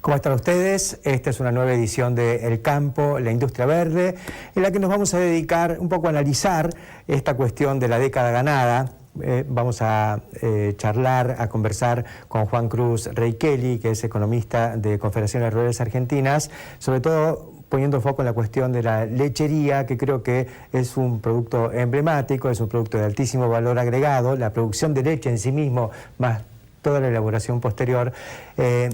¿Cómo están ustedes? Esta es una nueva edición de El Campo, la Industria Verde, en la que nos vamos a dedicar un poco a analizar esta cuestión de la década ganada. Vamos a charlar, a conversar con Juan Cruz Reykeli, que es economista de Confederaciones Rurales Argentinas, sobre todo poniendo foco en la cuestión de la lechería, que creo que es un producto emblemático, es un producto de altísimo valor agregado, la producción de leche en sí mismo, más toda la elaboración posterior,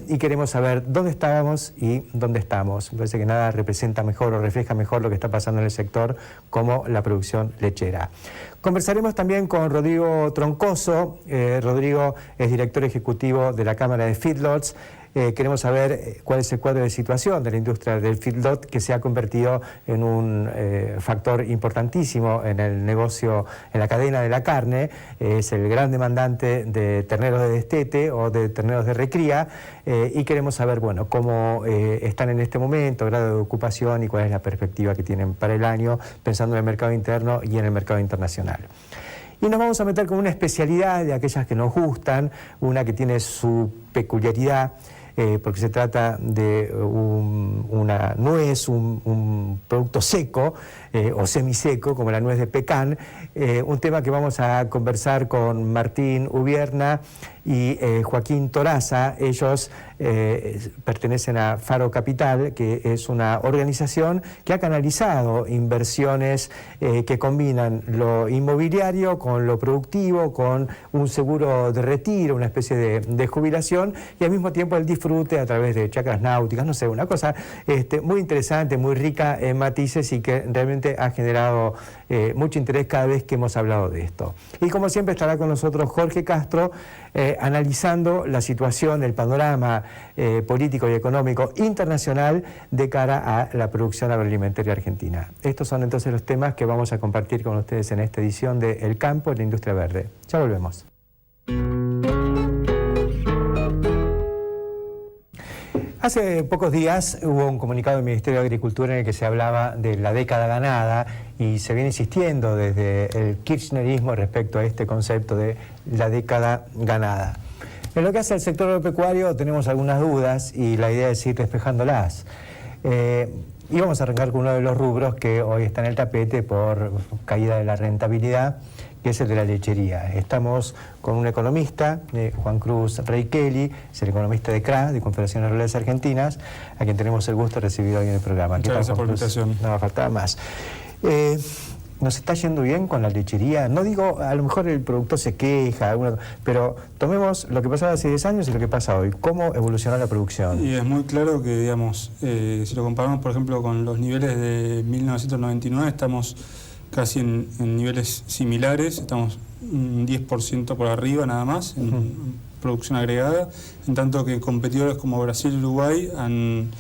y queremos saber dónde estábamos y dónde estamos. Me parece que nada representa mejor o refleja mejor lo que está pasando en el sector como la producción lechera. Conversaremos también con Rodrigo Troncoso. Rodrigo es director ejecutivo de la Cámara de Feedlots. Queremos saber cuál es el cuadro de situación de la industria del feedlot, que se ha convertido en un factor importantísimo en el negocio, en la cadena de la carne. Es el gran demandante de terneros de destete o de terneros de recría, y queremos saber, bueno, cómo están en este momento, grado de ocupación y cuál es la perspectiva que tienen para el año, pensando en el mercado interno y en el mercado internacional. Y nos vamos a meter con una especialidad de aquellas que nos gustan, una que tiene su peculiaridad, porque se trata de una nuez, un producto seco o semiseco, como la nuez de pecan, un tema que vamos a conversar con Martín Ubierna y Joaquín Toraza. Ellos pertenecen a Faro Capital, que es una organización que ha canalizado inversiones que combinan lo inmobiliario con lo productivo, con un seguro de retiro, una especie de jubilación, y al mismo tiempo el disfrute a través de chacras náuticas, no sé, una cosa muy interesante, muy rica en matices y que realmente ha generado mucho interés cada vez que hemos hablado de esto. Y como siempre estará con nosotros Jorge Castro, analizando la situación, el panorama político y económico internacional de cara a la producción agroalimentaria argentina. Estos son entonces los temas que vamos a compartir con ustedes en esta edición de El Campo, la Industria Verde. Ya volvemos. Hace pocos días hubo un comunicado del Ministerio de Agricultura en el que se hablaba de la década ganada y se viene insistiendo desde el kirchnerismo respecto a este concepto de la década ganada. En lo que hace al sector agropecuario tenemos algunas dudas y la idea es ir despejándolas. Y vamos a arrancar con uno de los rubros que hoy está en el tapete por caída de la rentabilidad, que es el de la lechería. Estamos con un economista, Juan Cruz Reykeli, es el economista de CRA, de Confederaciones Rurales Argentinas, a quien tenemos el gusto de recibir hoy en el programa. Muchas gracias por la invitación. No va a faltar más. ¿Nos está yendo bien con la lechería? No digo, a lo mejor el productor se queja, pero tomemos lo que pasaba hace 10 años y lo que pasa hoy. ¿Cómo evolucionó la producción? Y es muy claro que, digamos, si lo comparamos, por ejemplo, con los niveles de 1999, estamos casi en niveles similares, estamos un 10% por arriba nada más en producción agregada, en tanto que competidores como Brasil y Uruguay han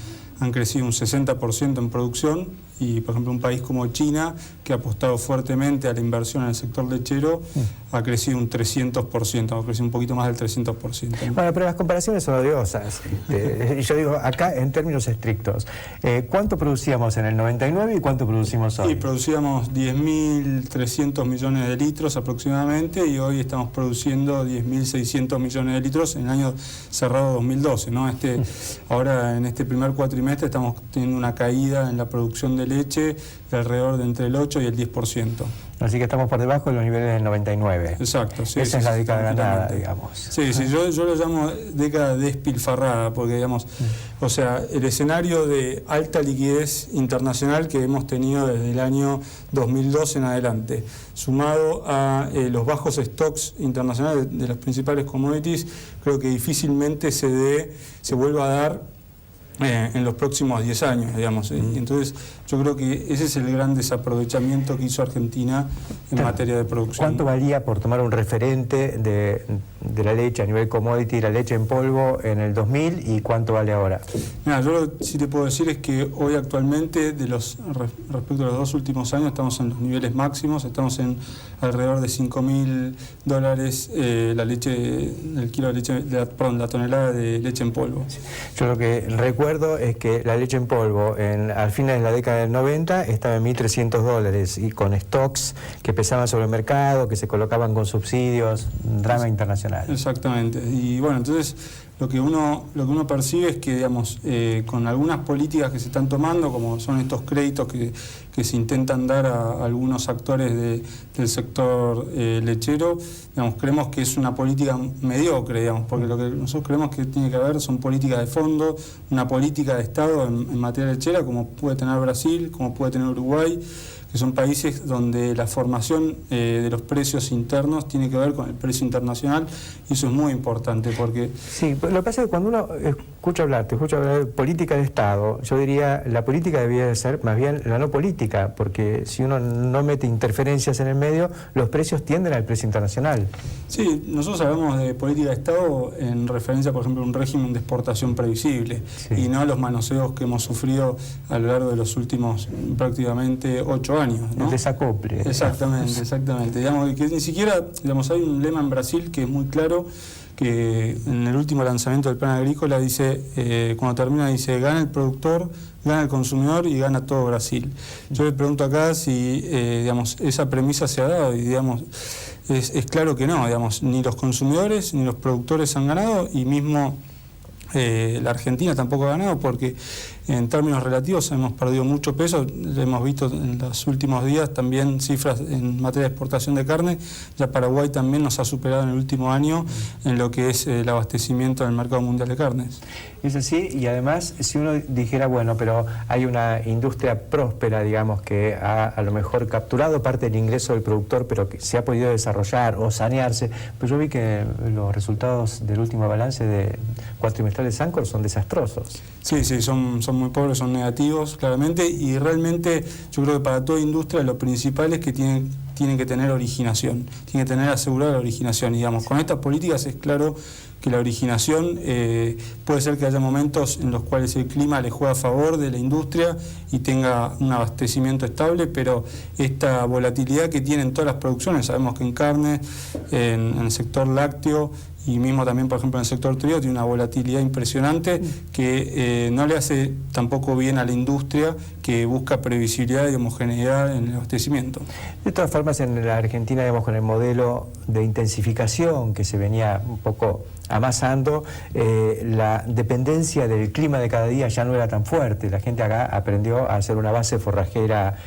crecido un 60% en producción, y por ejemplo un país como China, que ha apostado fuertemente a la inversión en el sector lechero, ha crecido un 300%, ha crecido un poquito más del 300%. Bueno, pero las comparaciones son odiosas. Yo digo, acá en términos estrictos, ¿cuánto producíamos en el 99 y cuánto producimos hoy? Sí, producíamos 10.300 millones de litros aproximadamente, y hoy estamos produciendo 10.600 millones de litros en el año cerrado 2012, ¿no? Ahora en este primer cuatrimestre estamos teniendo una caída en la producción de leche de alrededor de entre el 8 y el 10%. Así que estamos por debajo de los niveles del 99. Exacto. Sí, esa es la década ganada, digamos. Sí, yo lo llamo década despilfarrada, porque, digamos, o sea, el escenario de alta liquidez internacional que hemos tenido desde el año 2012 en adelante, sumado a los bajos stocks internacionales de las principales commodities, creo que difícilmente se vuelva a dar en los próximos 10 años, digamos. Y entonces yo creo que ese es el gran desaprovechamiento que hizo Argentina en materia de producción. ¿Cuánto valía, por tomar un referente de la leche a nivel commodity, la leche en polvo en el 2000, y cuánto vale ahora? Mira, yo lo que sí te puedo decir es que hoy actualmente, respecto a los 2 últimos años, estamos en los niveles máximos, estamos en alrededor de $5.000 la leche, el kilo de leche, la tonelada de leche en polvo. Sí. Yo lo que recuerdo es que la leche en polvo al final de la década del 90 estaba en $1.300 y con stocks que pesaban sobre el mercado, que se colocaban con subsidios, drama internacional. Exactamente. Y bueno, entonces lo que uno percibe es que, digamos, con algunas políticas que se están tomando, como son estos créditos que se intentan dar a algunos actores del sector lechero, digamos, creemos que es una política mediocre, digamos, porque lo que nosotros creemos que tiene que haber son políticas de fondo, una política de Estado en materia lechera, como puede tener Brasil, como puede tener Uruguay, que son países donde la formación de los precios internos tiene que ver con el precio internacional, y eso es muy importante porque... Sí, lo que pasa es que cuando uno te escucha hablar de política de Estado, yo diría la política debería de ser más bien la no política, porque si uno no mete interferencias en el medio, los precios tienden al precio internacional. Sí, nosotros hablamos de política de Estado en referencia, por ejemplo, a un régimen de exportación previsible, sí, y no a los manoseos que hemos sufrido a lo largo de los últimos prácticamente 8 años, ¿no? El desacople. Exactamente, exactamente. Digamos que ni siquiera, digamos, hay un lema en Brasil que es muy claro, que en el último lanzamiento del plan agrícola dice, cuando termina dice, gana el productor, gana el consumidor y gana todo Brasil. Yo le pregunto acá si, digamos, esa premisa se ha dado, y digamos, es claro que no, digamos, ni los consumidores ni los productores han ganado, y mismo la Argentina tampoco ha ganado, porque en términos relativos hemos perdido mucho peso. Hemos visto en los últimos días también cifras en materia de exportación de carne. Ya Paraguay también nos ha superado en el último año en lo que es el abastecimiento en el mercado mundial de carnes. Es así, y además si uno dijera, bueno, pero hay una industria próspera, digamos, que ha a lo mejor capturado parte del ingreso del productor, pero que se ha podido desarrollar o sanearse, pues yo vi que los resultados del último balance de cuatrimestral de Sancor son desastrosos. Sí, sí, son muy pobres, son negativos, claramente, y realmente yo creo que para toda industria lo principal es que tienen que tener originación, tienen que tener asegurada la originación, y digamos, con estas políticas es claro que la originación puede ser que haya momentos en los cuales el clima le juega a favor de la industria y tenga un abastecimiento estable, pero esta volatilidad que tienen todas las producciones, sabemos que en carne, en el sector lácteo, y mismo también, por ejemplo, en el sector trigo, tiene una volatilidad impresionante que no le hace tampoco bien a la industria, que busca previsibilidad y homogeneidad en el abastecimiento. De todas formas, en la Argentina, digamos, con el modelo de intensificación que se venía un poco amasando, la dependencia del clima de cada día ya no era tan fuerte. La gente acá aprendió a hacer una base forrajera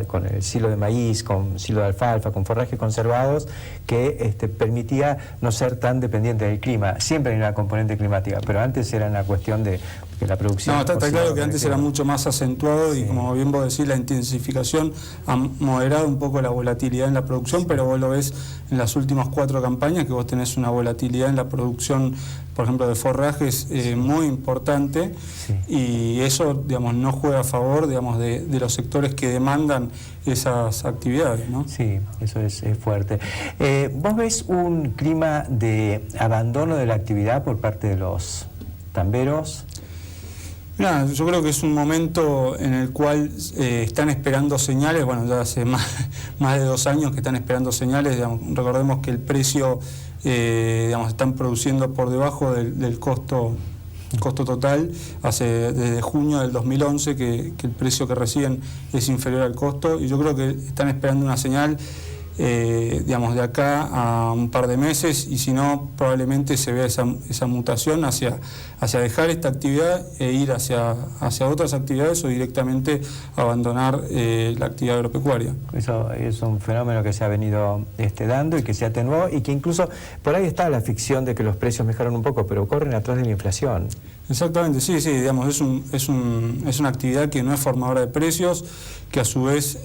con el silo de maíz, con silo de alfalfa, con forrajes conservados, que permitía no ser tan dependiente del clima. Siempre hay una componente climática, pero antes era una cuestión de que la producción... No, está claro que antes era mucho más acentuado, sí, y como bien vos decís, la intensificación ha moderado un poco la volatilidad en la producción, sí, pero vos lo ves en las últimas 4 campañas, que vos tenés una volatilidad en la producción, por ejemplo, de forrajes muy importante, sí, y eso, digamos, no juega a favor, digamos, de los sectores que demandan esas actividades, ¿no? Sí, eso es fuerte. ¿Vos ves un clima de abandono de la actividad por parte de los tamberos? Mirá, yo creo que es un momento en el cual están esperando señales, bueno, ya hace más de 2 años que están esperando señales, digamos, recordemos que el precio, digamos, están produciendo por debajo del costo total, desde junio del 2011 que el precio que reciben es inferior al costo, y yo creo que están esperando una señal, digamos, de acá a un par de meses, y si no, probablemente se vea esa mutación hacia dejar esta actividad e ir hacia otras actividades, o directamente abandonar la actividad agropecuaria. Eso es un fenómeno que se ha venido dando y que se atenuó, y que incluso por ahí está la ficción de que los precios mejoran un poco, pero corren atrás de la inflación. Exactamente, sí, digamos, es una actividad que no es formadora de precios, que a su vez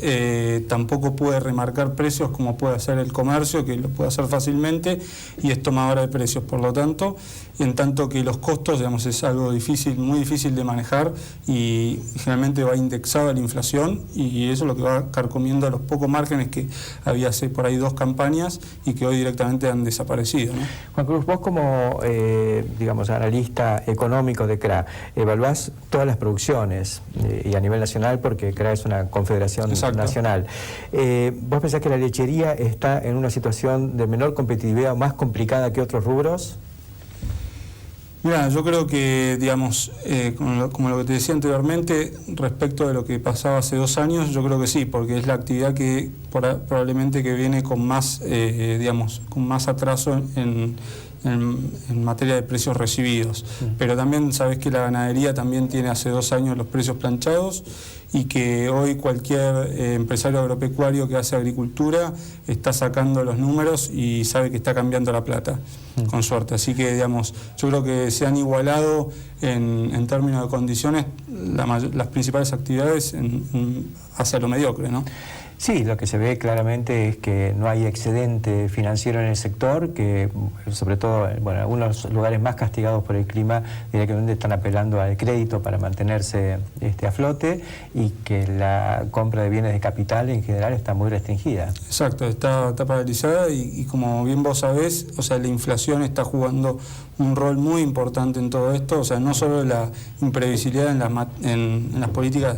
tampoco puede remarcar precios como puede hacer el comercio, que lo puede hacer fácilmente, y es tomadora de precios. Por lo tanto, en tanto que los costos, digamos, es algo difícil, muy difícil de manejar, y generalmente va indexado a la inflación, y eso es lo que va carcomiendo a los pocos márgenes que había hace por ahí 2 campañas y que hoy directamente han desaparecido, ¿no? Juan Cruz, vos como digamos, analista económico de CRA, evaluás todas las producciones y a nivel nacional, porque CRA es una confederación, exacto, nacional. ¿Vos pensás que la lechería está en una situación de menor competitividad o más complicada que otros rubros? Mira, yo creo que, digamos, como lo que te decía anteriormente, respecto de lo que pasaba hace 2 años, yo creo que sí, porque es la actividad que probablemente que viene con más, digamos, con más atraso en materia de precios recibidos. Pero también sabes que la ganadería también tiene hace 2 años los precios planchados y que hoy cualquier empresario agropecuario que hace agricultura está sacando los números y sabe que está cambiando la plata, con suerte. Así que, digamos, yo creo que se han igualado en términos de condiciones las principales actividades hacia lo mediocre, ¿no? Sí, lo que se ve claramente es que no hay excedente financiero en el sector, que sobre todo, bueno, algunos lugares más castigados por el clima directamente están apelando al crédito para mantenerse a flote, y que la compra de bienes de capital en general está muy restringida. Exacto, está paralizada y como bien vos sabés, o sea, la inflación está jugando un rol muy importante en todo esto, o sea, no solo la imprevisibilidad en las políticas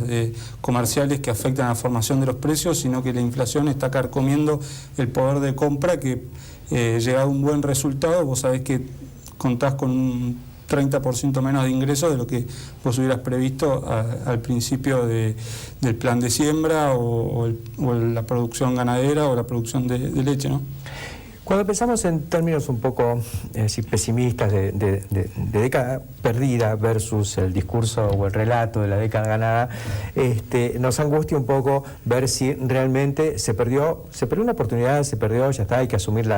comerciales que afectan a la formación de los precios, sino que la inflación está carcomiendo el poder de compra que, llegado a un buen resultado, vos sabés que contás con un 30% menos de ingresos de lo que vos hubieras previsto al principio del plan de siembra o la producción ganadera o la producción de leche, ¿no? Cuando pensamos en términos un poco pesimistas de década perdida versus el discurso o el relato de la década ganada, nos angustia un poco ver si realmente se perdió una oportunidad, ya está, hay que asumir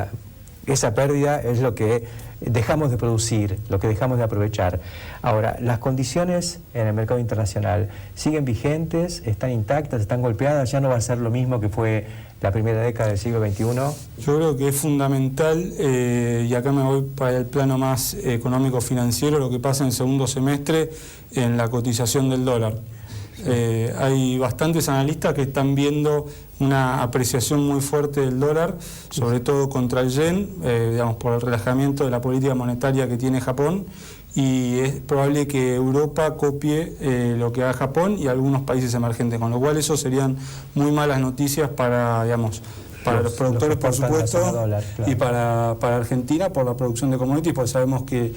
esa pérdida, es lo que dejamos de producir, lo que dejamos de aprovechar. Ahora, las condiciones en el mercado internacional siguen vigentes, están intactas, están golpeadas, ya no va a ser lo mismo que fue la primera década del siglo XXI. Yo creo que es fundamental, y acá me voy para el plano más económico-financiero, lo que pasa en el segundo semestre en la cotización del dólar. Hay bastantes analistas que están viendo una apreciación muy fuerte del dólar, sobre todo contra el yen, digamos, por el relajamiento de la política monetaria que tiene Japón, y es probable que Europa copie lo que haga Japón y algunos países emergentes, con lo cual eso serían muy malas noticias para, digamos, para los productores, por supuesto, dólar, claro. Y para Argentina por la producción de commodities, porque sabemos que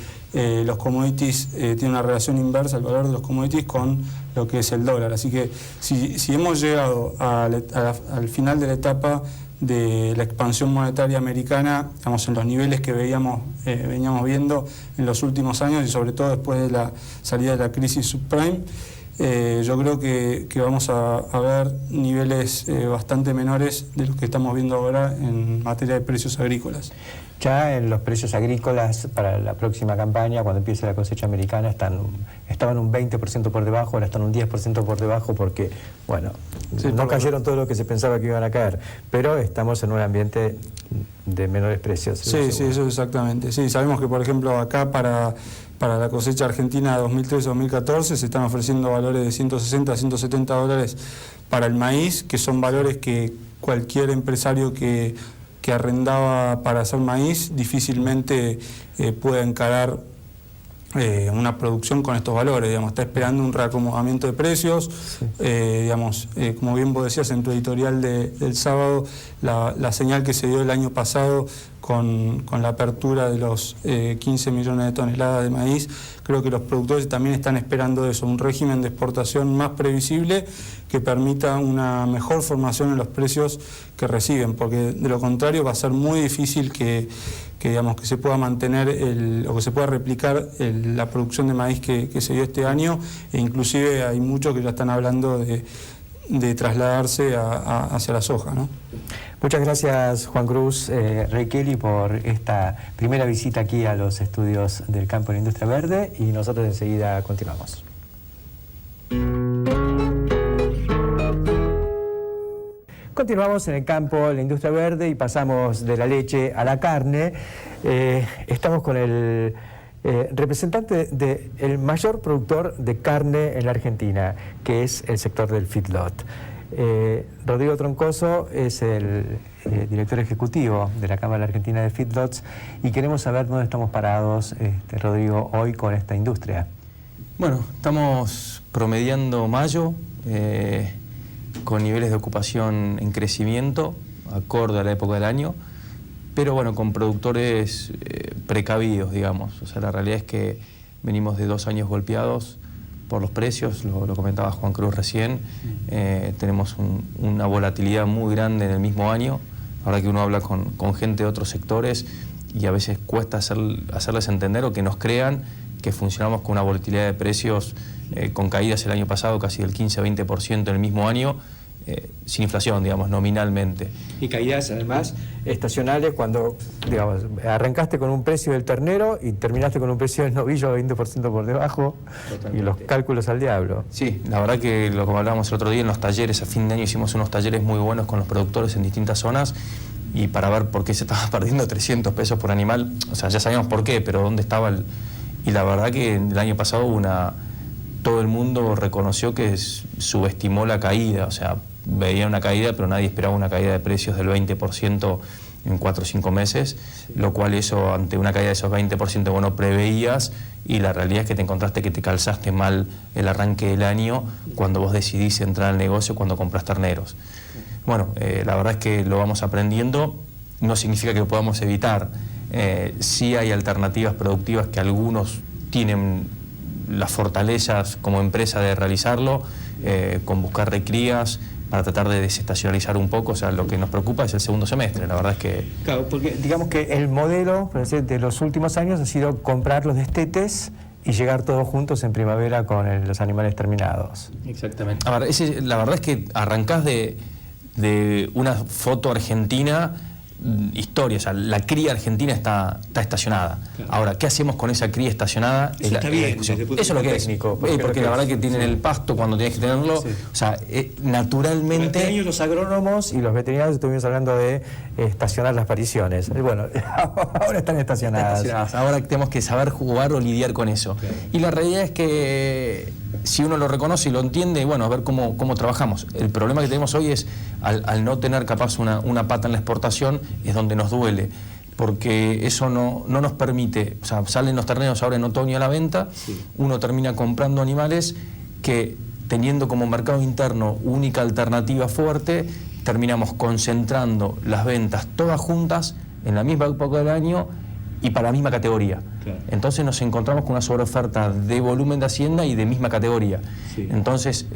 los commodities tienen una relación inversa, el valor de los commodities, con lo que es el dólar. Así que si hemos llegado al final de la etapa de la expansión monetaria americana, estamos en los niveles que veníamos viendo en los últimos años y sobre todo después de la salida de la crisis subprime, yo creo que vamos a ver niveles bastante menores de los que estamos viendo ahora en materia de precios agrícolas. Ya en los precios agrícolas para la próxima campaña, cuando empiece la cosecha americana, estaban un 20% por debajo, ahora están un 10% por debajo porque, bueno, sí, no cayeron todo lo que se pensaba que iban a caer, pero estamos en un ambiente de menores precios. Sí, eso exactamente. Sí, sabemos que, por ejemplo, acá para la cosecha argentina 2013-2014 se están ofreciendo valores de 160 a 170 dólares para el maíz, que son valores que cualquier empresario que arrendaba para hacer maíz difícilmente puede encarar una producción con estos valores, digamos, está esperando un reacomodamiento de precios, sí. Digamos, como bien vos decías en tu editorial del sábado, la señal que se dio el año pasado con la apertura de los 15 millones de toneladas de maíz, creo que los productores también están esperando eso, un régimen de exportación más previsible que permita una mejor formación en los precios que reciben, porque de lo contrario va a ser muy difícil que digamos, que se pueda mantener o que se pueda replicar la producción de maíz que se dio este año, e inclusive hay muchos que ya están hablando de trasladarse hacia la soja, ¿no? Muchas gracias, Juan Cruz Requeli, por esta primera visita aquí a los estudios del campo de la industria verde, y nosotros enseguida continuamos. Continuamos en el campo de la industria verde y pasamos de la leche a la carne. Estamos con el representante del mayor productor de carne en la Argentina, que es el sector del feedlot. Rodrigo Troncoso es el director ejecutivo de la Cámara Argentina de Feedlots, y queremos saber dónde estamos parados, Rodrigo, hoy con esta industria. Bueno, estamos promediando mayo, con niveles de ocupación en crecimiento, acorde a la época del año, pero bueno, con productores precavidos, digamos. O sea, la realidad es que venimos de 2 años golpeados por los precios, lo comentaba Juan Cruz recién. Tenemos una volatilidad muy grande en el mismo año. Ahora que uno habla con gente de otros sectores y a veces cuesta hacerles entender o que nos crean que funcionamos con una volatilidad de precios con caídas el año pasado casi del 15-20% en el mismo año, sin inflación, digamos, nominalmente. Y caídas, además, estacionales cuando, digamos, arrancaste con un precio del ternero y terminaste con un precio del novillo 20% por debajo. Totalmente. Y los cálculos al diablo. Sí, la verdad que lo que hablábamos el otro día en los talleres, a fin de año hicimos unos talleres muy buenos con los productores en distintas zonas y para ver por qué se estaba perdiendo 300 pesos por animal, o sea, ya sabíamos por qué, pero dónde estaba Y la verdad que el año pasado todo el mundo reconoció que subestimó la caída, o sea, veía una caída, pero nadie esperaba una caída de precios del 20% en 4 o 5 meses, lo cual eso, ante una caída de esos 20%, bueno, preveías, y la realidad es que te encontraste que te calzaste mal el arranque del año cuando vos decidís entrar al negocio, cuando compras terneros. Bueno, la verdad es que lo vamos aprendiendo, no significa que lo podamos evitar. Sí hay alternativas productivas que algunos tienen las fortalezas como empresa de realizarlo, con buscar recrías, para tratar de desestacionalizar un poco. O sea, lo que nos preocupa es el segundo semestre, la verdad es que... Claro, porque digamos que el modelo, por decir, de los últimos años ha sido comprar los destetes y llegar todos juntos en primavera con los animales terminados. Exactamente. A ver, la verdad es que arrancás de una foto argentina, historia, o sea, la cría argentina está estacionada. Claro. Ahora, ¿qué hacemos con esa cría estacionada? Eso está bien, eso es lo que es. Porque la verdad que tienen el pasto cuando tienes que tenerlo, sí. O sea, naturalmente... Durante años los agrónomos y los veterinarios estuvimos hablando de estacionar las pariciones. Bueno, ahora están estacionadas. Ahora tenemos que saber jugar o lidiar con eso. Claro. Y la realidad es que si uno lo reconoce y lo entiende, bueno, a ver cómo trabajamos. El problema que tenemos hoy es, al no tener capaz una pata en la exportación, es donde nos duele, porque eso no nos permite, o sea, salen los terneros ahora en otoño a la venta, sí. Uno termina comprando animales que, teniendo como mercado interno única alternativa fuerte, terminamos concentrando las ventas todas juntas en la misma época del año y para la misma categoría. Claro. Entonces nos encontramos con una sobreoferta de volumen de hacienda y de misma categoría. Sí. Entonces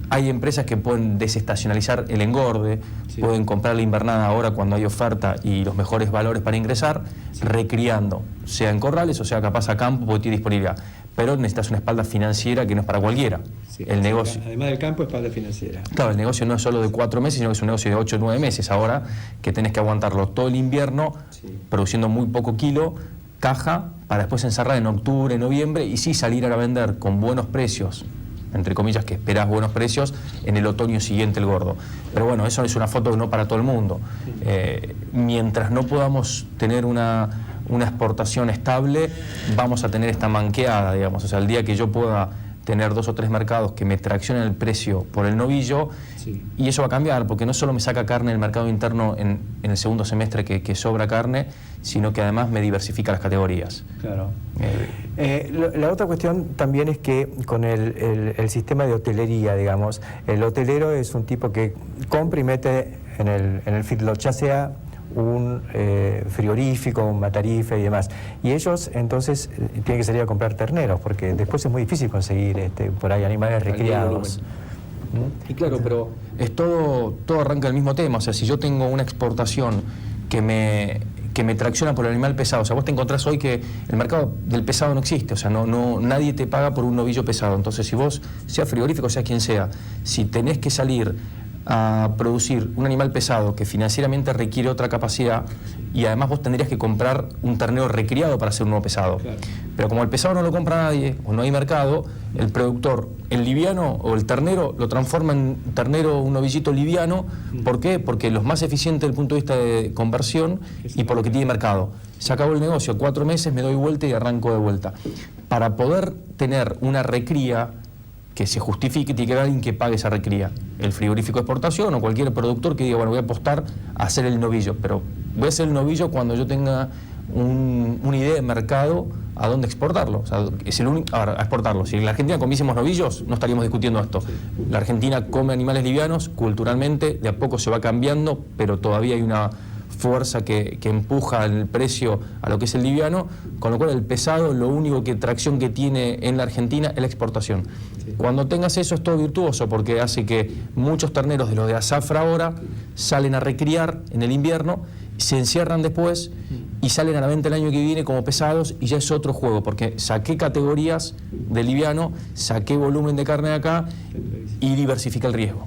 hay empresas que pueden desestacionalizar el engorde, sí. Pueden comprar la invernada ahora cuando hay oferta y los mejores valores para ingresar, sí. Recriando, sea en corrales o sea capaz a campo porque tiene disponibilidad. Pero necesitas una espalda financiera que no es para cualquiera. Sí, el negocio, además del campo, espalda financiera. Claro, el negocio no es solo de 4 meses, sino que es un negocio de 8 o 9 meses ahora, que tenés que aguantarlo todo el invierno, sí. Produciendo muy poco kilo, caja, para después encerrar en octubre, noviembre, y sí salir a vender con buenos precios, entre comillas, que esperás buenos precios, en el otoño siguiente el gordo. Pero bueno, eso es una foto que no para todo el mundo. Mientras no podamos tener una exportación estable, vamos a tener esta manqueada, digamos. O sea, el día que yo pueda tener 2 o 3 mercados que me traccionen el precio por el novillo, sí. Y eso va a cambiar, porque no solo me saca carne el mercado interno en el segundo semestre que sobra carne, sino que además me diversifica las categorías. Claro. La otra cuestión también es que con el sistema de hotelería, digamos, el hotelero es un tipo que compra y mete en el feedlot, ya sea un frigorífico, un matarife y demás. Y ellos entonces tienen que salir a comprar terneros, porque después es muy difícil conseguir por ahí animales recriados. Y claro, pero es todo arranca del mismo tema. O sea, si yo tengo una exportación que me tracciona por el animal pesado, o sea, vos te encontrás hoy que el mercado del pesado no existe, o sea, nadie te paga por un novillo pesado. Entonces, si vos, sea frigorífico, sea quien sea, si tenés que salir a producir un animal pesado que financieramente requiere otra capacidad, y además vos tendrías que comprar un ternero recriado para hacer un nuevo pesado. Claro. Pero como el pesado no lo compra nadie o no hay mercado, el productor, el liviano o el ternero, lo transforma en ternero, un novillito liviano. ¿Por qué? Porque los más eficientes desde el punto de vista de conversión y por lo que tiene mercado. Se acabó el negocio, 4 meses, me doy vuelta y arranco de vuelta. Para poder tener una recría que se justifique, tiene que haber alguien que pague esa recría. El frigorífico de exportación o cualquier productor que diga, bueno, voy a apostar a hacer el novillo, pero voy a hacer el novillo cuando yo tenga una idea de mercado a dónde exportarlo. O sea, es el único, ahora, a exportarlo. Si en la Argentina comiésemos novillos, no estaríamos discutiendo esto. La Argentina come animales livianos, culturalmente, de a poco se va cambiando, pero todavía hay una fuerza que empuja el precio a lo que es el liviano, con lo cual el pesado, lo único que tracción que tiene en la Argentina es la exportación. Sí. Cuando tengas eso es todo virtuoso, porque hace que muchos terneros de los de azafra ahora salen a recriar en el invierno, se encierran después y salen a la venta el año que viene como pesados, y ya es otro juego, porque saqué categorías de liviano, saqué volumen de carne de acá y diversifica el riesgo.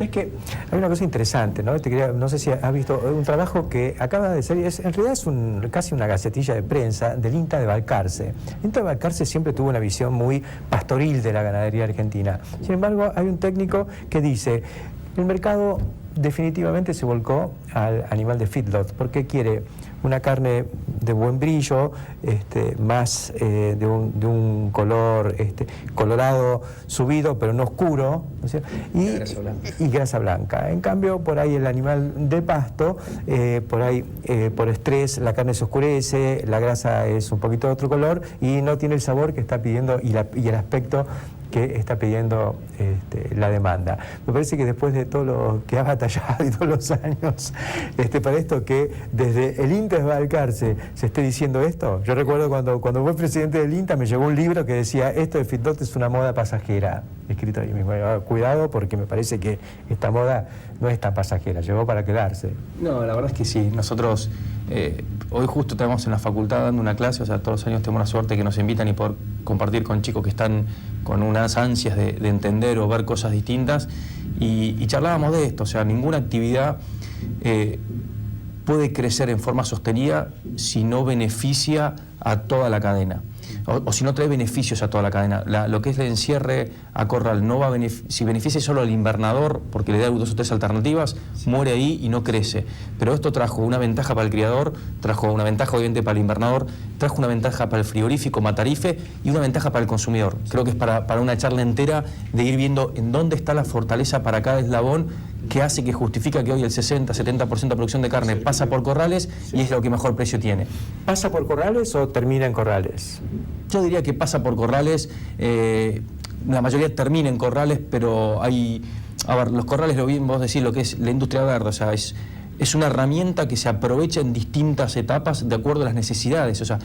Es que hay una cosa interesante, ¿no? No sé si has visto un trabajo que acaba de salir, en realidad es casi una gacetilla de prensa del INTA de Balcarce. El INTA de Balcarce siempre tuvo una visión muy pastoril de la ganadería argentina. Sin embargo, hay un técnico que dice, el mercado definitivamente se volcó al animal de feedlot, porque quiere una carne de buen brillo, más de un color colorado subido, pero no oscuro, ¿no es cierto? Y grasa blanca. En cambio, por ahí el animal de pasto, por ahí por estrés la carne se oscurece, la grasa es un poquito de otro color y no tiene el sabor que está pidiendo y el aspecto que está pidiendo la demanda. Me parece que después de todo lo que ha batallado y todos los años para esto, que desde el INTA de Balcarce se esté diciendo esto. Yo recuerdo cuando fui presidente del INTA me llegó un libro que decía, esto de feedlot es una moda pasajera, escrito ahí mismo. Cuidado, porque me parece que esta moda no es tan pasajera, llegó para quedarse. No, la verdad es que sí. Nosotros hoy justo estamos en la facultad dando una clase, o sea, todos los años tenemos la suerte que nos invitan y poder compartir con chicos que están con unas ansias de entender o ver cosas distintas, y charlábamos de esto. O sea, ninguna actividad puede crecer en forma sostenida si no beneficia a toda la cadena, o si no trae beneficios a toda la cadena. Lo que es el encierre a corral no va si beneficia solo al invernador porque le da 2 o 3 alternativas, muere ahí y no crece. Pero esto trajo una ventaja para el criador, trajo una ventaja obviamente para el invernador, trajo una ventaja para el frigorífico Matarife y una ventaja para el consumidor. Creo que es para una charla entera de ir viendo en dónde está la fortaleza para cada eslabón que hace, que justifica que hoy el 60-70% de producción de carne pasa por corrales y es lo que mejor precio tiene. ¿Pasa por corrales o termina en corrales? Yo diría que pasa por corrales, la mayoría termina en corrales, pero hay... A ver, los corrales, lo bien vos decís, lo que es la industria verde, o sea, es una herramienta que se aprovecha en distintas etapas de acuerdo a las necesidades, o sea,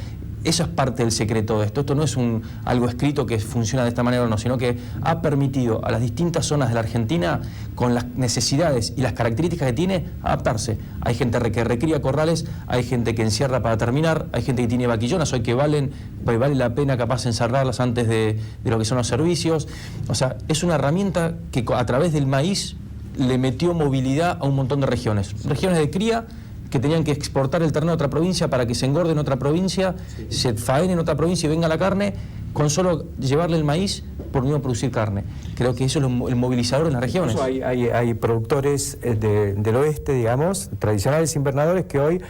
eso es parte del secreto de esto. Esto no es algo escrito que funciona de esta manera o no, sino que ha permitido a las distintas zonas de la Argentina, con las necesidades y las características que tiene, adaptarse. Hay gente que recría corrales, hay gente que encierra para terminar, hay gente que tiene vaquillonas hoy que vale la pena capaz encerrarlas antes de lo que son los servicios. O sea, es una herramienta que a través del maíz le metió movilidad a un montón de regiones. Regiones de cría que tenían que exportar el ternero a otra provincia para que se engorde en otra provincia, se faene en otra provincia y venga la carne, con solo llevarle el maíz por no producir carne. Creo que eso es el movilizador en las regiones. Hay productores del oeste, digamos, tradicionales invernadores, que hoy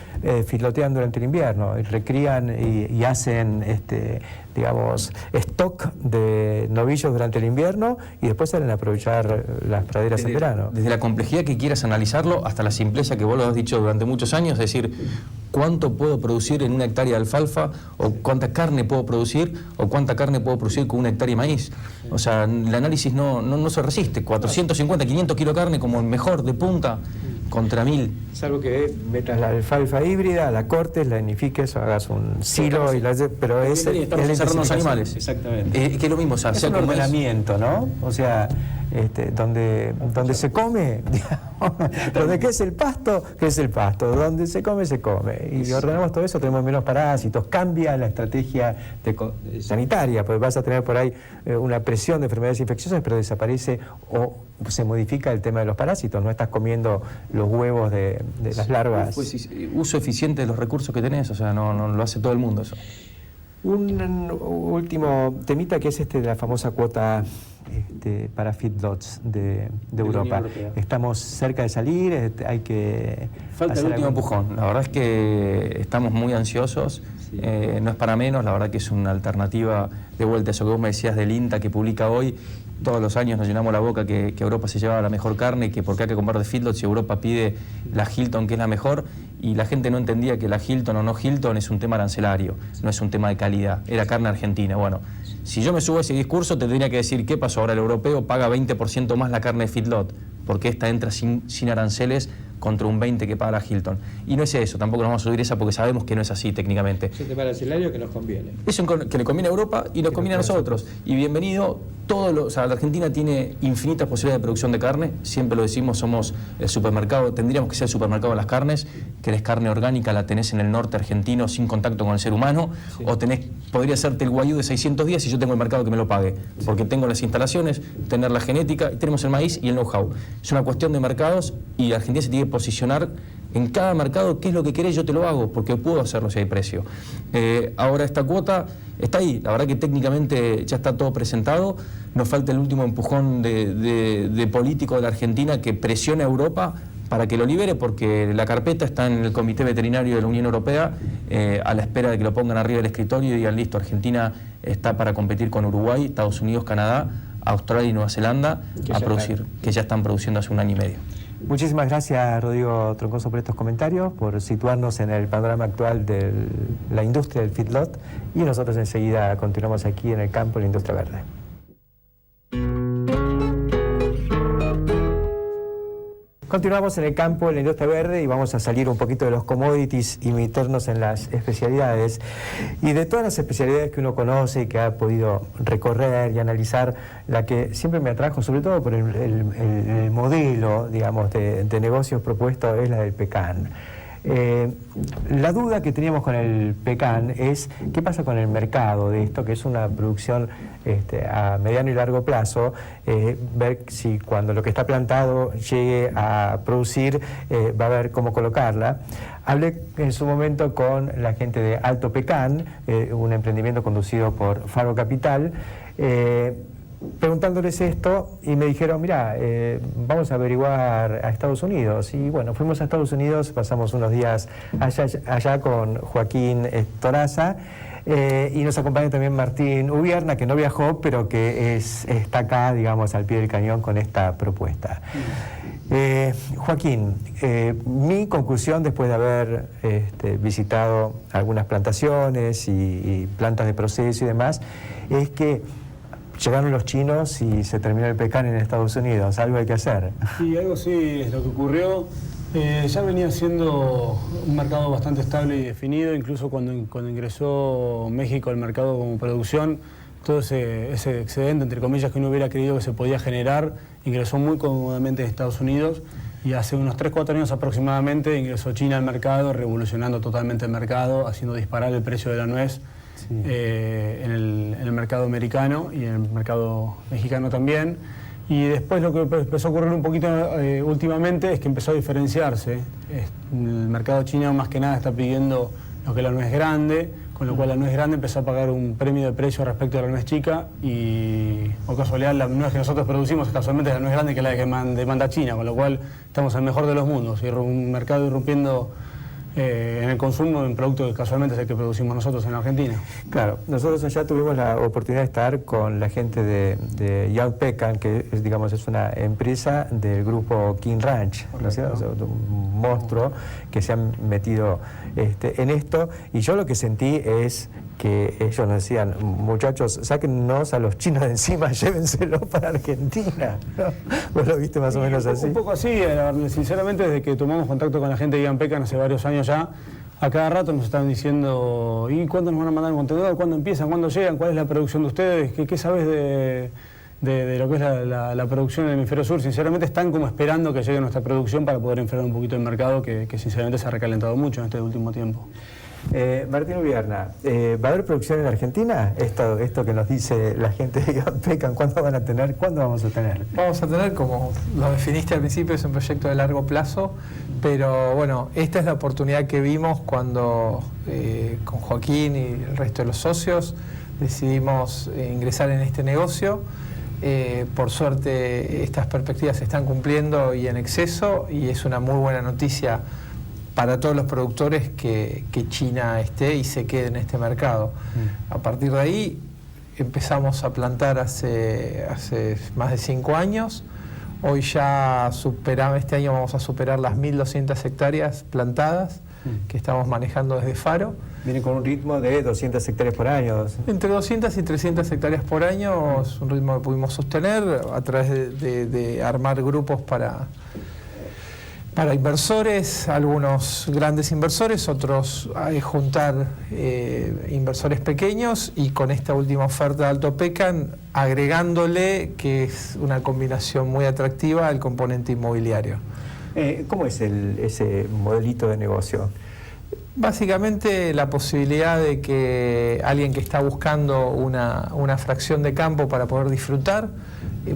feedlotean durante el invierno, y recrían y hacen digamos, stock de novillos durante el invierno y después salen a aprovechar las praderas en verano. Desde la complejidad que quieras analizarlo hasta la simpleza que vos lo has dicho durante muchos años, es decir, cuánto puedo producir en una hectárea de alfalfa, o cuánta carne puedo producir, o cuánta carne puedo producir con una hectárea de maíz. O sea, el análisis no se resiste. 450, 500 kilos de carne como el mejor de punta contra 1000. Salvo que metas la alfalfa híbrida, la cortes, la nidifiques, o hagas un silo, pero es los animales. Exactamente. Que es lo mismo, o sea, es un ordenamiento, ¿no? O sea, donde se come, digamos, donde crece el pasto, donde se come, se come. Y si ordenamos todo eso, tenemos menos parásitos, cambia la estrategia sanitaria, porque vas a tener por ahí una presión de enfermedades infecciosas, pero desaparece o se modifica el tema de los parásitos, no estás comiendo los huevos de las larvas. Pues, uso eficiente de los recursos que tenés, o sea, no lo hace todo el mundo eso. Un último temita, que es de la famosa cuota para feedlots de Europa. Estamos cerca de salir, hay que... Falta el último empujón. La verdad es que estamos muy ansiosos, no es para menos, la verdad que es una alternativa de vuelta a eso que vos me decías del INTA que publica hoy. Todos los años nos llenamos la boca que Europa se llevaba la mejor carne, que por qué hay que comprar de feedlots si Europa pide la Hilton, que es la mejor, y la gente no entendía que la Hilton o no Hilton es un tema arancelario, no es un tema de calidad, era carne argentina. Bueno, si yo me subo a ese discurso, te tendría que decir, ¿qué pasó? Ahora el europeo paga 20% más la carne de feedlot, porque esta entra sin aranceles contra un 20% que paga la Hilton. Y no es eso, tampoco nos vamos a subir esa porque sabemos que no es así técnicamente. Es un tema arancelario que nos conviene. Es que le conviene a Europa y nos conviene a nosotros. Y bienvenido, o sea, la Argentina tiene infinitas posibilidades de producción de carne, siempre lo decimos, somos el supermercado, tendríamos que ser el supermercado de las carnes, querés carne orgánica, la tenés en el norte argentino sin contacto con el ser humano, sí. O podría hacerte el guayú de 600 días y yo tengo el mercado que me lo pague, porque tengo las instalaciones, tener la genética, y tenemos el maíz y el know-how. Es una cuestión de mercados y Argentina se tiene que posicionar en cada mercado, qué es lo que querés, yo te lo hago, porque puedo hacerlo si hay precio. Ahora esta cuota está ahí, la verdad que técnicamente ya está todo presentado, nos falta el último empujón de político de la Argentina que presione a Europa para que lo libere, porque la carpeta está en el Comité Veterinario de la Unión Europea a la espera de que lo pongan arriba del escritorio y digan listo, Argentina está para competir con Uruguay, Estados Unidos, Canadá, Australia y Nueva Zelanda a producir, que ya están produciendo hace un año y medio. Muchísimas gracias, Rodrigo Troncoso, por estos comentarios, por situarnos en el panorama actual de la industria del feedlot, y nosotros enseguida continuamos aquí en el campo de la industria verde. Continuamos en el campo de la industria verde y vamos a salir un poquito de los commodities y meternos en las especialidades. Y de todas las especialidades que uno conoce y que ha podido recorrer y analizar, la que siempre me atrajo, sobre todo por el modelo, digamos, de negocios propuesto, es la del pecan. La duda que teníamos con el pecan es qué pasa con el mercado de esto, que es una producción a mediano y largo plazo, ver si cuando lo que está plantado llegue a producir va a ver cómo colocarla. Hablé en su momento con la gente de Alto Pecan, un emprendimiento conducido por Faro Capital, preguntándoles esto, y me dijeron, mira, vamos a averiguar a Estados Unidos. Y bueno, fuimos a Estados Unidos, pasamos unos días allá con Joaquín Toraza, y nos acompaña también Martín Ubierna, que no viajó, pero que está acá, digamos, al pie del cañón con esta propuesta. Joaquín, mi conclusión después de haber visitado algunas plantaciones y plantas de proceso y demás, es que llegaron los chinos y se terminó el pecan en Estados Unidos. Algo hay que hacer. Sí, algo sí es lo que ocurrió. Ya venía siendo un mercado bastante estable y definido, incluso cuando ingresó México al mercado como producción, todo ese excedente, entre comillas, que uno hubiera creído que se podía generar, ingresó muy cómodamente en Estados Unidos, y hace unos 3-4 años aproximadamente ingresó China al mercado, revolucionando totalmente el mercado, haciendo disparar el precio de la nuez. Sí. En el mercado americano y en el mercado mexicano también. Y después lo que empezó a ocurrir un poquito últimamente es que empezó a diferenciarse. El mercado chino más que nada está pidiendo lo que es la nuez grande, con lo cual la nuez grande empezó a pagar un premio de precio respecto a la nuez chica, y por casualidad la nuez que nosotros producimos casualmente es la nuez grande, que es la que demanda China, con lo cual estamos en el mejor de los mundos, y un mercado irrumpiendo en el consumo en productos que casualmente es el que producimos nosotros en Argentina. Claro, nosotros allá tuvimos la oportunidad de estar con la gente de Young Pecan, que es una empresa del grupo King Ranch, ¿no es cierto? Un monstruo que se han metido en esto, y yo lo que sentí es que ellos nos decían, muchachos, sáquennos a los chinos de encima, llévenselo para Argentina, ¿no? ¿Vos lo viste más o menos así? Un poco así, sinceramente, desde que tomamos contacto con la gente de Young Pecan hace varios años ya, a cada rato nos están diciendo, ¿y cuándo nos van a mandar un contenedor? ¿Cuándo empiezan? ¿Cuándo llegan? ¿Cuál es la producción de ustedes? ¿Qué sabes de lo que es la producción del hemisferio sur? Sinceramente están como esperando que llegue nuestra producción para poder enfriar un poquito el mercado, que sinceramente se ha recalentado mucho en este último tiempo. Martín Ubierna, ¿va a haber producción en Argentina? Esto que nos dice la gente de Young Pecan, ¿cuándo van a tener? ¿Cuándo vamos a tener? Vamos a tener, como lo definiste al principio, es un proyecto de largo plazo, pero bueno, esta es la oportunidad que vimos cuando con Joaquín y el resto de los socios decidimos ingresar en este negocio. Por suerte estas perspectivas se están cumpliendo y en exceso, y es una muy buena noticia para todos los productores que China esté y se quede en este mercado. A partir de ahí empezamos a plantar hace más de 5 años. Hoy ya este año vamos a superar las 1.200 hectáreas plantadas que estamos manejando desde Faro. Viene con un ritmo de 200 hectáreas por año. Entre 200 y 300 hectáreas por año, es un ritmo que pudimos sostener a través de armar grupos para Para inversores, algunos grandes inversores, otros juntar inversores pequeños, y con esta última oferta de Alto Pecan agregándole, que es una combinación muy atractiva, el componente inmobiliario. ¿Cómo es ese modelito de negocio? Básicamente la posibilidad de que alguien que está buscando una fracción de campo para poder disfrutar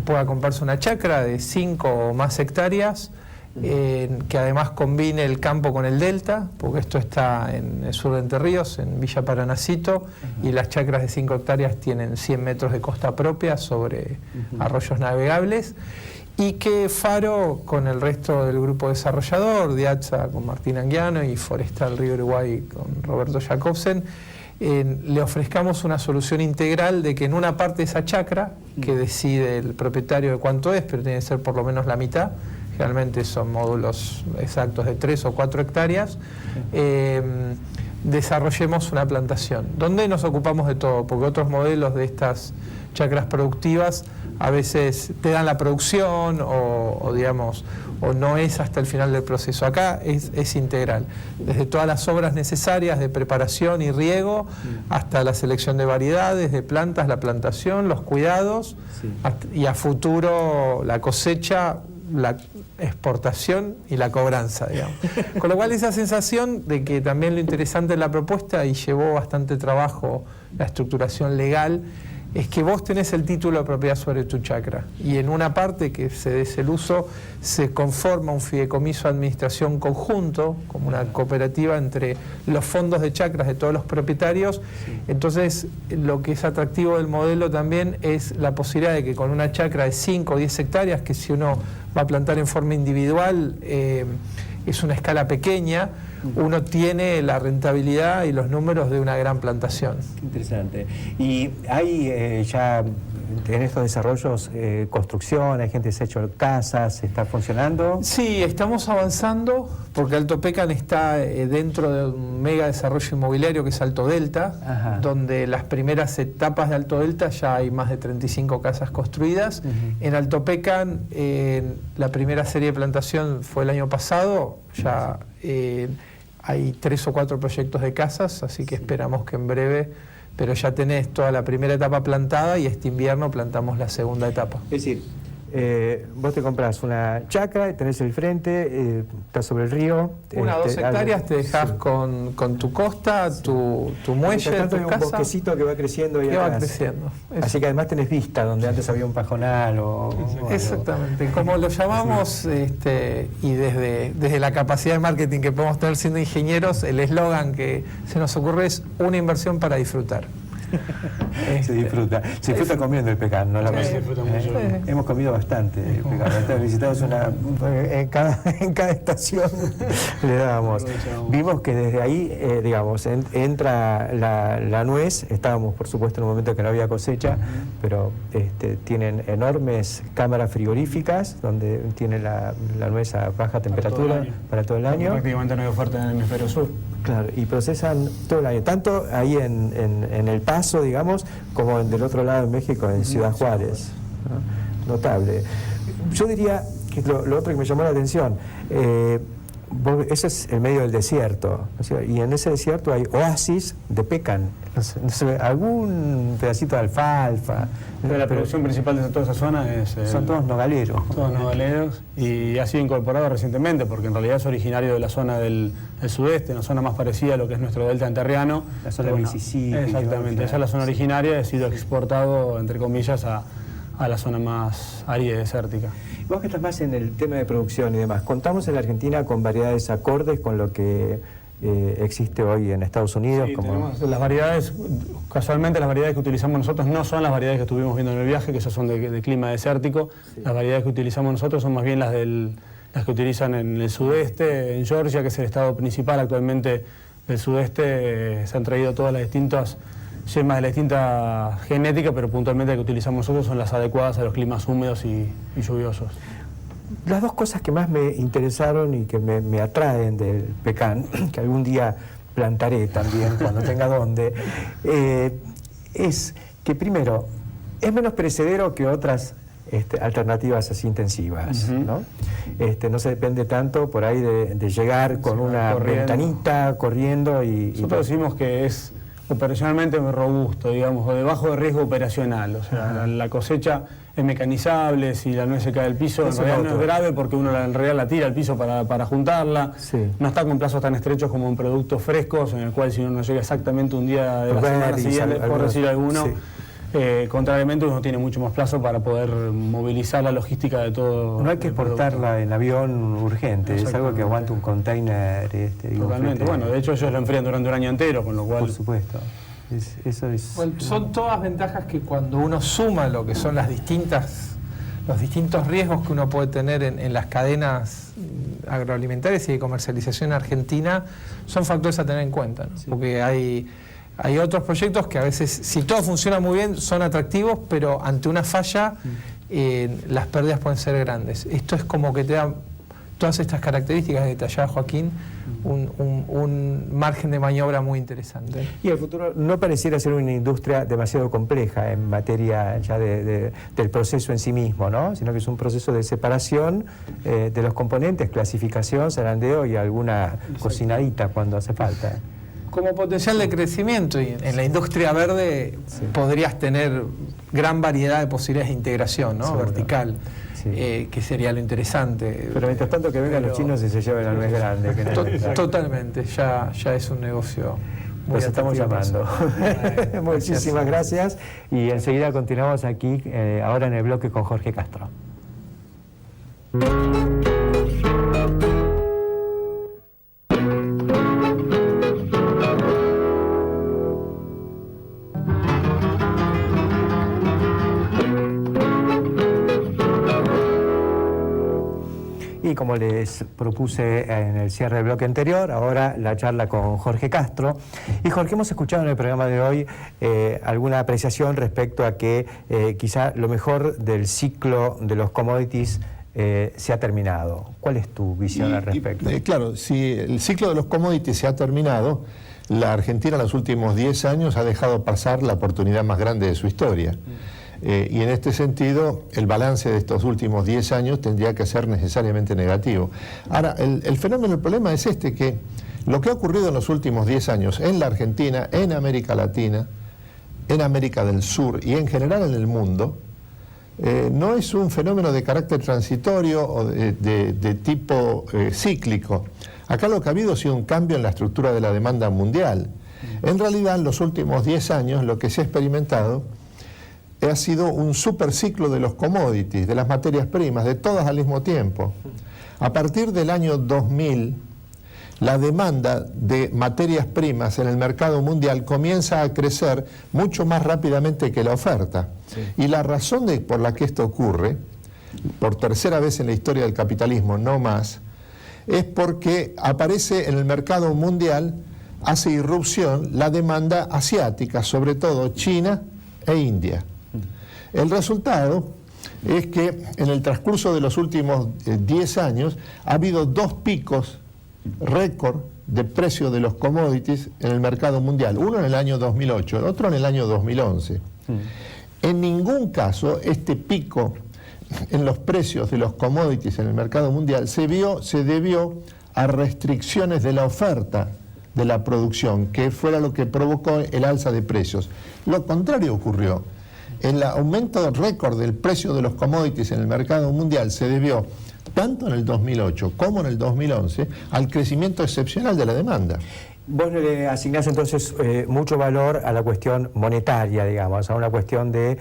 pueda comprarse una chacra de 5 o más hectáreas, que además combine el campo con el delta, porque esto está en el sur de Entre Ríos, en Villa Paranacito, y las chacras de 5 hectáreas tienen 100 metros de costa propia sobre arroyos navegables, y que Faro, con el resto del grupo desarrollador, Diatza con Martín Anguiano y Forestal Río Uruguay con Roberto Jacobsen, le ofrezcamos una solución integral de que en una parte de esa chacra, que decide el propietario de cuánto es, pero tiene que ser por lo menos la mitad, realmente son módulos exactos de 3 o 4 hectáreas, desarrollemos una plantación, donde nos ocupamos de todo, porque otros modelos de estas chacras productivas a veces te dan la producción o digamos, o no es hasta el final del proceso. Acá es integral, desde todas las obras necesarias de preparación y riego hasta la selección de variedades, de plantas, la plantación, los cuidados, y a futuro la cosecha, la exportación y la cobranza, digamos. Con lo cual esa sensación de que también lo interesante de la propuesta, y llevó bastante trabajo la estructuración legal, es que vos tenés el título de propiedad sobre tu chacra, y en una parte que se des el uso se conforma un fideicomiso de administración conjunto, como una cooperativa entre los fondos de chacras de todos los propietarios. Entonces lo que es atractivo del modelo también es la posibilidad de que con una chacra de 5 o 10 hectáreas, que si uno va a plantar en forma individual es una escala pequeña, uno tiene la rentabilidad y los números de una gran plantación. Qué interesante. ¿Y hay ya en estos desarrollos construcción, hay gente que se ha hecho casas, está funcionando? Sí, estamos avanzando, porque Alto Pecan está dentro de un mega desarrollo inmobiliario que es Alto Delta, donde las primeras etapas de Alto Delta ya hay más de 35 casas construidas. En Alto Pecan la primera serie de plantación fue el año pasado, ya hay 3 o 4 proyectos de casas, así que esperamos que en breve, pero ya tenés toda la primera etapa plantada, y este invierno plantamos la segunda etapa. Es decir, vos te compras una chacra, tenés el frente, estás sobre el río. 1 o 2 hectáreas te dejás con tu costa, tu muelle, tanto tu hay un casa. Bosquecito que va creciendo ahí va atrás. creciendo. Así que además tenés vista, donde antes había un pajonal o Exactamente, como lo llamamos, y desde la capacidad de marketing que podemos tener siendo ingenieros, el eslogan que se nos ocurre es una inversión para disfrutar. Se disfruta comiendo el pecan, ¿no? Se disfruta mucho. Hemos comido bastante el pecan. Visitamos en cada estación le dábamos. Vimos que desde ahí, digamos, entra la nuez. Estábamos, por supuesto, en un momento que no había cosecha, pero tienen enormes cámaras frigoríficas donde tiene la nuez a baja temperatura para todo el año. Prácticamente no hay oferta en el hemisferio sur. Claro, y procesan todo el año, tanto ahí en El Paso, digamos, como del otro lado en México, en Ciudad Juárez, ¿no? Notable. Yo diría que lo otro que me llamó la atención, ese es el medio del desierto, ¿no? Y en ese desierto hay oasis de pecan, no sé, algún pedacito de alfalfa. Pero la producción principal de toda esa zona es... son todos nogaleros. Todos nogaleros, y ha sido incorporado recientemente, porque en realidad es originario de la zona del sudeste, una zona más parecida a lo que es nuestro delta enterriano. La zona de Mississippi. Exactamente, esa es la zona originaria, ha sido exportado, entre comillas, a la zona más árida y desértica. Vos que estás más en el tema de producción y demás, ¿contamos en la Argentina con variedades acordes con lo que existe hoy en Estados Unidos? Sí, tenemos las variedades, casualmente las variedades que utilizamos nosotros no son las variedades que estuvimos viendo en el viaje, que esas son de clima desértico. Sí. Las variedades que utilizamos nosotros son más bien las que utilizan en el sudeste, en Georgia, que es el estado principal actualmente del sudeste. Se han traído todas las distintas yemas de la distinta genética, pero puntualmente las que utilizamos nosotros son las adecuadas a los climas húmedos y lluviosos. Las dos cosas que más me interesaron y que me atraen del pecan, que algún día plantaré también cuando tenga dónde, es que primero es menos perecedero que otras alternativas así intensivas, ¿no? No se depende tanto por ahí de llegar con una ventanita, corriendo y... Nosotros decimos que es operacionalmente muy robusto, digamos, o de bajo riesgo operacional. O sea, la cosecha es mecanizable, si la nuez se cae del piso, en realidad no es grave porque uno en realidad la tira al piso para juntarla. Sí. No está con plazos tan estrechos como en productos frescos, en el cual si uno no llega exactamente un día de la semana siguiente, por decir alguno, sí. Contrariamente uno tiene mucho más plazo para poder movilizar la logística de todo. No hay que exportarla en avión urgente, es algo que aguanta un container. Totalmente, bueno, de hecho ellos lo enfrían durante un año entero, con lo cual... Por supuesto. Eso es... Bueno, son todas ventajas que cuando uno suma lo que son los distintos riesgos que uno puede tener en las cadenas agroalimentarias y de comercialización en Argentina, son factores a tener en cuenta, ¿no? Sí. Porque hay otros proyectos que a veces, si todo funciona muy bien, son atractivos, pero ante una falla las pérdidas pueden ser grandes. Esto es como que te da todas estas características que detallaba Joaquín, un margen de maniobra muy interesante. Y el futuro no pareciera ser una industria demasiado compleja en materia ya del proceso en sí mismo, ¿no? Sino que es un proceso de separación de los componentes, clasificación, zarandeo y alguna cocinadita cuando hace falta. Como potencial de crecimiento, y en la industria verde podrías tener gran variedad de posibilidades de integración, ¿no? Vertical. Sí. Que sería lo interesante. Pero mientras tanto que vengan los chinos y se lleven la nuez grande. Que totalmente, ya es un negocio muy Los estamos llamando. Muchísimas gracias. Y enseguida continuamos aquí, ahora en el bloque con Jorge Castro. Y como les propuse en el cierre del bloque anterior, ahora la charla con Jorge Castro. Y Jorge, hemos escuchado en el programa de hoy alguna apreciación respecto a que quizá lo mejor del ciclo de los commodities se ha terminado. ¿Cuál es tu visión al respecto? Claro, si el ciclo de los commodities se ha terminado, la Argentina en los últimos 10 años ha dejado pasar la oportunidad más grande de su historia. Y en este sentido, el balance de estos últimos 10 años tendría que ser necesariamente negativo. Ahora, el fenómeno, el problema es que lo que ha ocurrido en los últimos 10 años en la Argentina, en América Latina, en América del Sur y en general en el mundo, no es un fenómeno de carácter transitorio o de tipo cíclico. Acá lo que ha habido ha sido un cambio en la estructura de la demanda mundial. En realidad, en los últimos 10 años lo que se ha experimentado ha sido un superciclo de los commodities, de las materias primas, de todas al mismo tiempo. A partir del año 2000, la demanda de materias primas en el mercado mundial comienza a crecer mucho más rápidamente que la oferta. Sí. Y la razón por la que esto ocurre, por tercera vez en la historia del capitalismo, no más, es porque aparece en el mercado mundial, hace irrupción la demanda asiática, sobre todo China e India. El resultado es que en el transcurso de los últimos 10 años ha habido 2 picos récord de precio de los commodities en el mercado mundial, uno en el año 2008, el otro en el año 2011. En ningún caso este pico en los precios de los commodities en el mercado mundial se debió a restricciones de la oferta de la producción, que fuera lo que provocó el alza de precios. Lo contrario ocurrió. El aumento récord del precio de los commodities en el mercado mundial se debió, tanto en el 2008 como en el 2011, al crecimiento excepcional de la demanda. Vos le asignás entonces mucho valor a la cuestión monetaria, digamos, a una cuestión de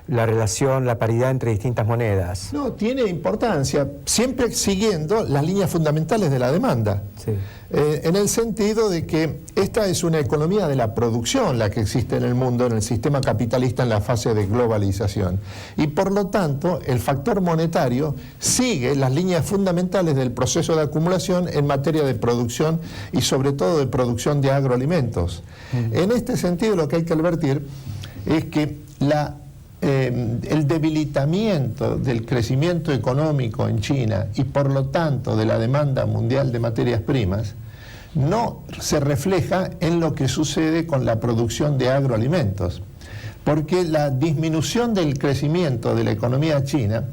la relación, la paridad entre distintas monedas. No, tiene importancia, siempre siguiendo las líneas fundamentales de la demanda. Sí. En el sentido de que esta es una economía de la producción la que existe en el mundo, en el sistema capitalista en la fase de globalización. Y por lo tanto, el factor monetario sigue las líneas fundamentales del proceso de acumulación en materia de producción y sobre todo de producción de agroalimentos. En este sentido, lo que hay que advertir es que el debilitamiento del crecimiento económico en China y por lo tanto de la demanda mundial de materias primas no se refleja en lo que sucede con la producción de agroalimentos. porque la disminución del crecimiento de la economía china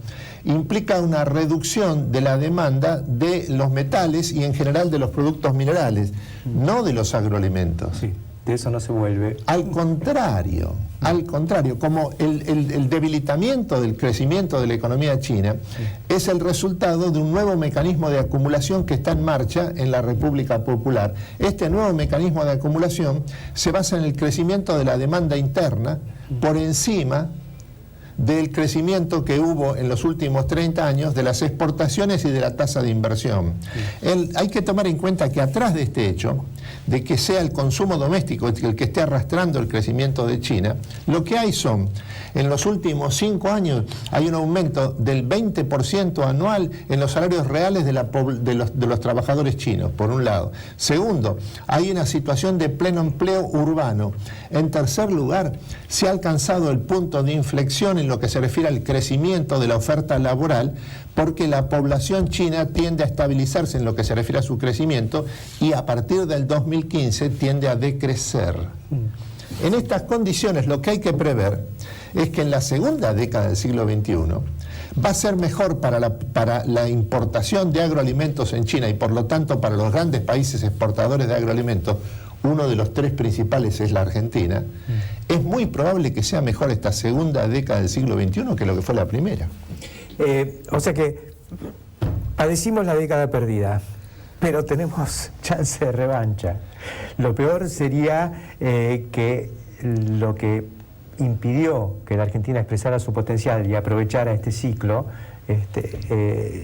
implica una reducción de la demanda de los metales y en general de los productos minerales, no de los agroalimentos. Sí, de eso no se vuelve. Al contrario, como el debilitamiento del crecimiento de la economía china es el resultado de un nuevo mecanismo de acumulación que está en marcha en la República Popular. Este nuevo mecanismo de acumulación se basa en el crecimiento de la demanda interna por encima del crecimiento que hubo en los últimos 30 años de las exportaciones y de la tasa de inversión. Hay que tomar en cuenta que atrás de este hecho, de que sea el consumo doméstico el que esté arrastrando el crecimiento de China, lo que hay son, en los últimos 5 años, hay un aumento del 20% anual en los salarios reales de los trabajadores chinos, por un lado. Segundo, hay una situación de pleno empleo urbano. En tercer lugar, se ha alcanzado el punto de inflexión en lo que se refiere al crecimiento de la oferta laboral, porque la población china tiende a estabilizarse en lo que se refiere a su crecimiento y a partir del 2015 tiende a decrecer. En estas condiciones lo que hay que prever es que en la segunda década del siglo XXI va a ser mejor para la importación de agroalimentos en China y por lo tanto para los grandes países exportadores de agroalimentos. Uno de los 3 principales es la Argentina. Es muy probable que sea mejor esta segunda década del siglo XXI que lo que fue la primera. O sea que padecimos la década perdida, pero tenemos chance de revancha. Lo peor sería que lo que impidió que la Argentina expresara su potencial y aprovechara este ciclo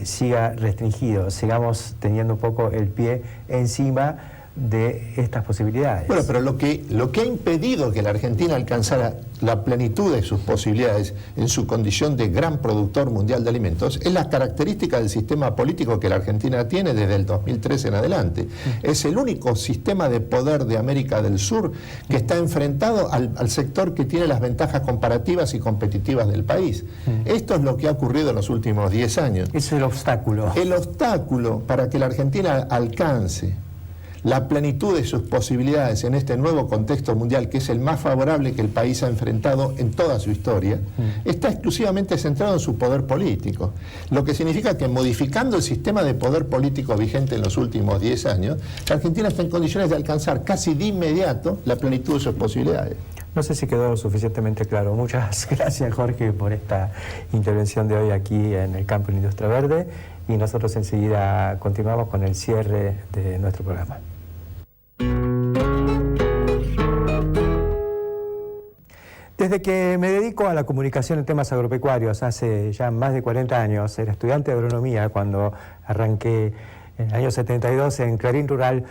siga restringido, sigamos teniendo un poco el pie encima de estas posibilidades. Bueno, pero lo que ha impedido que la Argentina alcanzara la plenitud de sus posibilidades en su condición de gran productor mundial de alimentos es la característica del sistema político que la Argentina tiene desde el 2013 en adelante. Es el único sistema de poder de América del Sur que está enfrentado al sector que tiene las ventajas comparativas y competitivas del país. Esto es lo que ha ocurrido en los últimos 10 años. Es el obstáculo. El obstáculo para que la Argentina alcance la plenitud de sus posibilidades en este nuevo contexto mundial, que es el más favorable que el país ha enfrentado en toda su historia, está exclusivamente centrado en su poder político. Lo que significa que modificando el sistema de poder político vigente en los últimos 10 años, la Argentina está en condiciones de alcanzar casi de inmediato la plenitud de sus posibilidades. No sé si quedó suficientemente claro. Muchas gracias, Jorge, por esta intervención de hoy aquí en el Campo de la Industria Verde, y nosotros enseguida continuamos con el cierre de nuestro programa. Desde que me dedico a la comunicación en temas agropecuarios hace ya más de 40 años, era estudiante de agronomía cuando arranqué en el año 72 en Clarín Rural.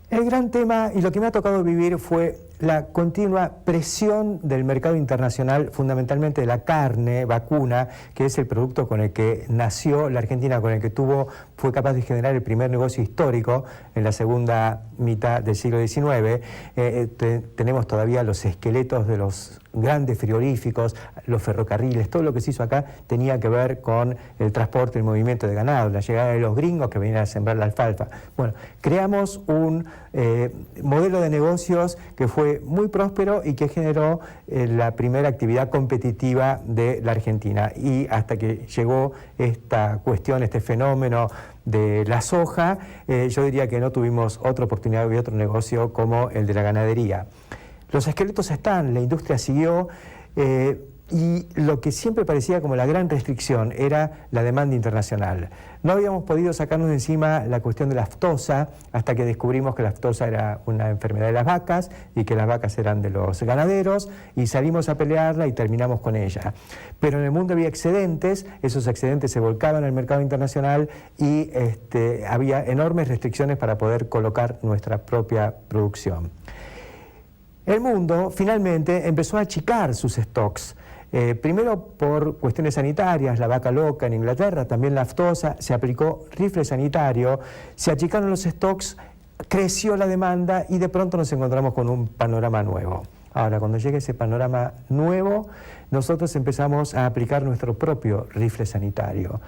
El gran tema y lo que me ha tocado vivir fue la continua presión del mercado internacional, fundamentalmente de la carne vacuna, que es el producto con el que nació la Argentina, con el que fue capaz de generar el primer negocio histórico en la segunda mitad del siglo XIX. Tenemos todavía los esqueletos de los grandes frigoríficos, los ferrocarriles, todo lo que se hizo acá tenía que ver con el transporte, el movimiento de ganado, la llegada de los gringos que venían a sembrar la alfalfa. Bueno, creamos un modelo de negocios que fue muy próspero y que generó la primera actividad competitiva de la Argentina. Y hasta que llegó esta cuestión, este fenómeno de la soja, yo diría que no tuvimos otra oportunidad y otro negocio como el de la ganadería. Los esqueletos están, la industria siguió, y lo que siempre parecía como la gran restricción era la demanda internacional. No habíamos podido sacarnos de encima la cuestión de la aftosa hasta que descubrimos que la aftosa era una enfermedad de las vacas y que las vacas eran de los ganaderos, y salimos a pelearla y terminamos con ella. Pero en el mundo había excedentes, esos excedentes se volcaban al mercado internacional y había enormes restricciones para poder colocar nuestra propia producción. El mundo finalmente empezó a achicar sus stocks. Primero por cuestiones sanitarias, la vaca loca en Inglaterra, también la aftosa, se aplicó rifle sanitario, se achicaron los stocks, creció la demanda y de pronto nos encontramos con un panorama nuevo. Ahora, cuando llegue ese panorama nuevo, nosotros empezamos a aplicar nuestro propio rifle sanitario.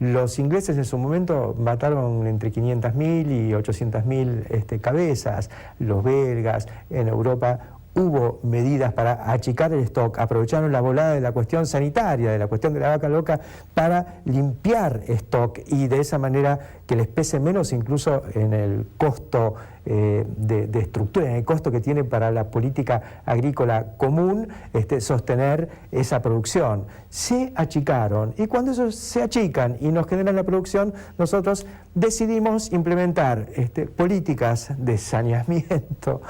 Los ingleses en su momento mataron entre 500.000 y 800.000 cabezas, los belgas, en Europa hubo medidas para achicar el stock, aprovecharon la volada de la cuestión sanitaria, de la cuestión de la vaca loca, para limpiar stock y de esa manera que les pese menos incluso en el costo de estructura, en el costo que tiene para la política agrícola común sostener esa producción. Se achicaron y cuando esos se achican y nos generan la producción, nosotros decidimos implementar políticas de saneamiento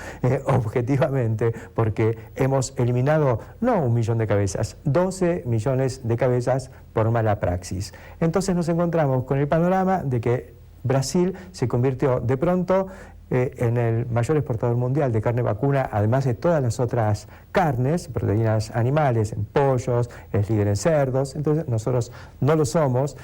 objetivamente, porque hemos eliminado no 1 millón de cabezas, 12 millones de cabezas por mala praxis. Entonces nos encontramos con el panorama de que Brasil se convirtió de pronto en el mayor exportador mundial de carne vacuna, además de todas las otras carnes, proteínas animales, en pollos, es líder en cerdos, entonces nosotros no lo somos.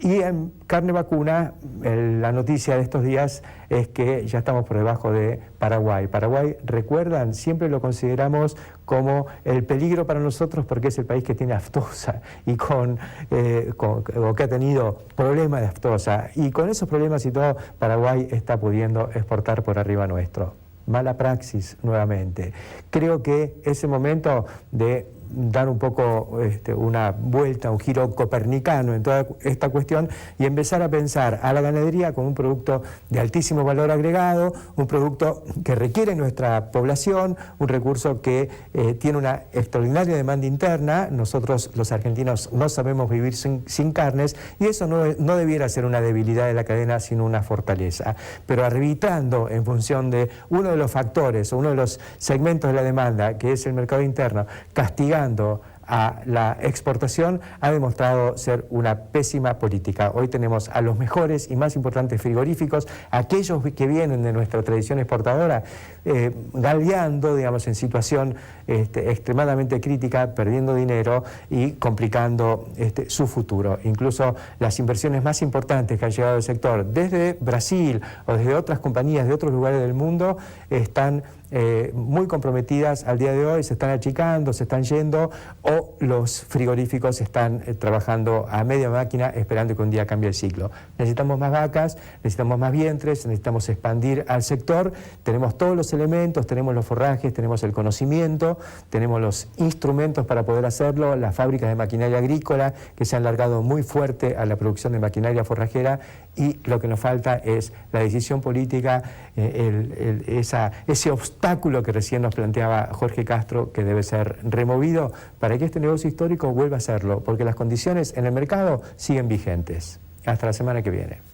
Y en carne vacuna, la noticia de estos días es que ya estamos por debajo de Paraguay. Paraguay, recuerdan, siempre lo consideramos como el peligro para nosotros porque es el país que tiene aftosa y o que ha tenido problemas de aftosa. Y con esos problemas y todo, Paraguay está pudiendo exportar por arriba nuestro. Mala praxis nuevamente. Creo que ese momento de dar un poco una vuelta, un giro copernicano en toda esta cuestión y empezar a pensar a la ganadería como un producto de altísimo valor agregado, un producto que requiere nuestra población, un recurso que tiene una extraordinaria demanda interna. Nosotros los argentinos no sabemos vivir sin carnes y eso no debiera ser una debilidad de la cadena sino una fortaleza, pero arbitrando en función de uno de los factores o uno de los segmentos de la demanda que es el mercado interno, castigando a la exportación, ha demostrado ser una pésima política. Hoy tenemos a los mejores y más importantes frigoríficos, aquellos que vienen de nuestra tradición exportadora, galdeando, digamos, en situación extremadamente crítica, perdiendo dinero y complicando su futuro. Incluso las inversiones más importantes que han llegado al sector desde Brasil o desde otras compañías de otros lugares del mundo están muy comprometidas al día de hoy, se están achicando, se están yendo, o los frigoríficos están trabajando a media máquina esperando que un día cambie el ciclo. Necesitamos más vacas, necesitamos más vientres, necesitamos expandir al sector, tenemos todos los elementos, tenemos los forrajes, tenemos el conocimiento, tenemos los instrumentos para poder hacerlo, las fábricas de maquinaria agrícola que se han largado muy fuerte a la producción de maquinaria forrajera y lo que nos falta es la decisión política, ese obstáculo que recién nos planteaba Jorge Castro que debe ser removido para que este negocio histórico vuelva a serlo, porque las condiciones en el mercado siguen vigentes. Hasta la semana que viene.